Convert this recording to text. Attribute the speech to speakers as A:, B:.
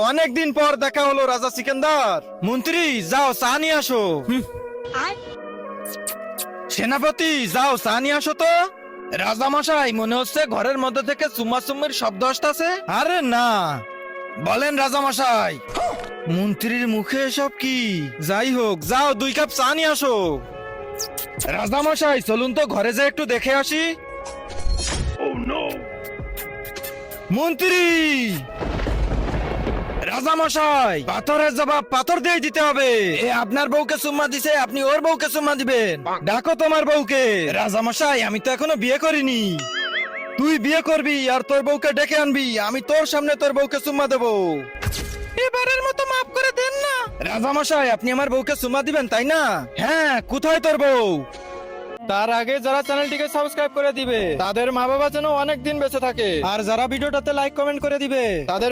A: অনেকদিন পর দেখা হলো রাজা সিকান্দার। মন্ত্রী যাও চা নিয়ে আসো। সেনাপতি যাও চা নিয়ে আসো তো। রাজামশাই মনে হচ্ছে ঘরের মধ্যে থেকে চুম্মাচুম্মির শব্দ আসতেছে। আরে না, বলেন রাজামশাই। মন্ত্রীর মুখে এসব কি? যাই হোক, যাও 2 কাপ চা নিয়ে আসো। রাজামশাই চলুন তো ঘরে যা একটু দেখে আসি। মন্ত্রী, রাজামশাই পাথরের জবাব পাথর দিয়ে দিতে হবে। এ আপনার বউকে চুম্মা দিছে, আপনি ওর বউকে চুম্মা দিবেন। ডাকো তোমার বউকে। রাজামশাই আমি তো এখনো বিয়ে করিনি। তুই বিয়ে করবি আর তোর বউকে ডেকে আনবি, আমি তোর সামনে তোর বউকে চুম্মা দেবো। এবারের মতো মাফ করে দেন না। রাজামশাই আপনি আমার বউকে চুম্মা দিবেন তাই না? হ্যাঁ, কোথায় তোর বউ? তার আগে যারা চ্যানেলটিকে সাবস্ক্রাইব করে দিবে তাদের মা বাবা যেন অনেক দিন বেঁচে থাকে, আর যারা ভিডিওটাতে লাইক কমেন্ট করে দিবে তাদের